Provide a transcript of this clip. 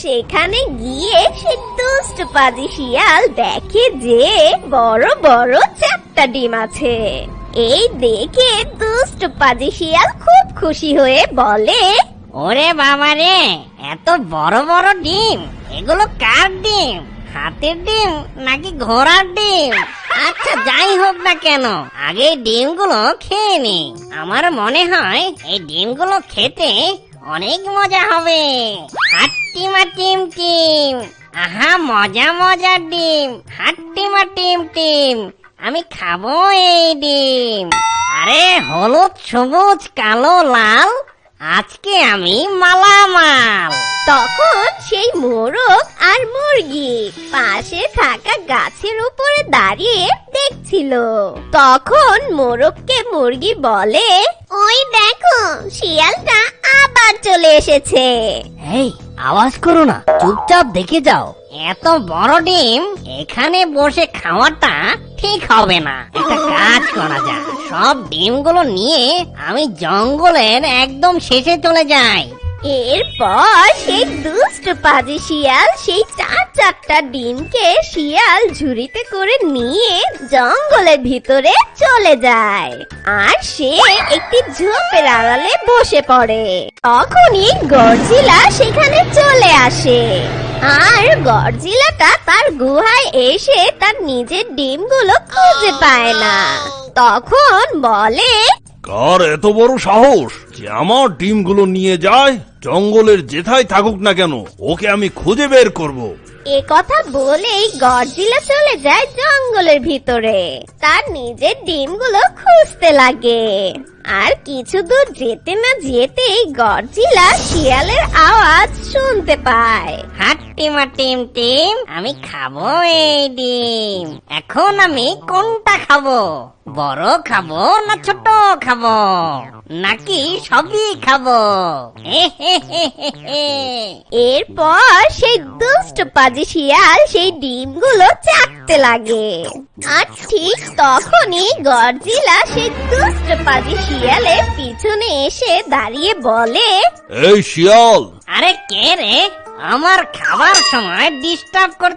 সেখানে গিয়ে সে দুষ্ট পাজি শিয়াল দেখে যে বড় বড় 4টা ডিম আছে। এই দেখে দুষ্ট পাজি শিয়াল খুব খুশি হয়ে বলে, ওরে বাবা রে, এত বড় বড় ডিম, এগুলো কার ডিম? হাতের ডিম নাকি ঘোড়ার ডিম? আচ্ছা যাই হোক না কেন, আগে এই ডিমগুলো খেয়ে নি। আমার মনে হয় এই ডিমগুলো খেতে অনেক মজা হবে। হাট্টিমা টিম টিম, আহা মজা মজা ডিম, হাট্টিমা টিম টিম, আমি খাবো এই ডিম। আরে হলুদ সবুজ কালো লাল, আজকে আমি মালামাল। তখন সেই মোরগ আর মুরগি পাশে থাকা গাছের উপরে দাঁড়িয়ে দেখছিল। তখন মোরগকে মুরগি বলে, ওই দেখো শিয়ালটা আবার চলে এসেছে। এই আওয়াজ করো না, চুপচাপ দেখে যাও। এত বড় ডিম এখানে বসে খাওয়াটা ঠিক হবে না। একটা কাজ করা যায়, সব ডিমগুলো নিয়ে আমি জঙ্গলের একদম শেষে চলে যাই। এরপর সেই দুষ্ট পাজি শিয়াল সেই 4টা ডিমকে শিয়াল ঝুড়িতে করে নিয়ে জঙ্গলের ভিতরে চলে যায়। আর সে একটি ঝোপের আড়ালে বসে পড়ে। তখনই গডজিলা সেখানে চলে আসে। আর গডজিলাটা তার গুহায় এসে তার নিজের ডিমগুলো খুঁজে পায় না। তখন বলে, কার এত বড় সাহস যে আমার ডিমগুলো নিয়ে যায়? জঙ্গলের যেথায় থাকুক না কেন, ওকে আমি খুঁজে বের করব। এ কথা বলেই গডজিলা চলে যায় জঙ্গলের ভিতরে। তার নিজের ডিমগুলো খুঁজতে লাগে। আর কিছু দূর যেতে না যেতেই গডজিলা শিয়ালের আওয়াজ শুনতে পায়। হাট্টিমা টিম টিম, আমি খাবো এই ডিম। এখন আমি কোনটা খাবো? বড় খাবো না ছোট খাবো, নাকি সবই খাবো? এরপর সেই দুষ্ট পাজি শিয়াল সেই ডিমগুলো চাটতে লাগে। আর ঠিক তখনই গডজিলা সেই দুষ্ট পাজি শিয়ালের পিছনে এসে দাঁড়িয়ে বলে, এই শিয়াল, আরে কে রে, আমার খাবার সময় ডিস্টার্ব করতে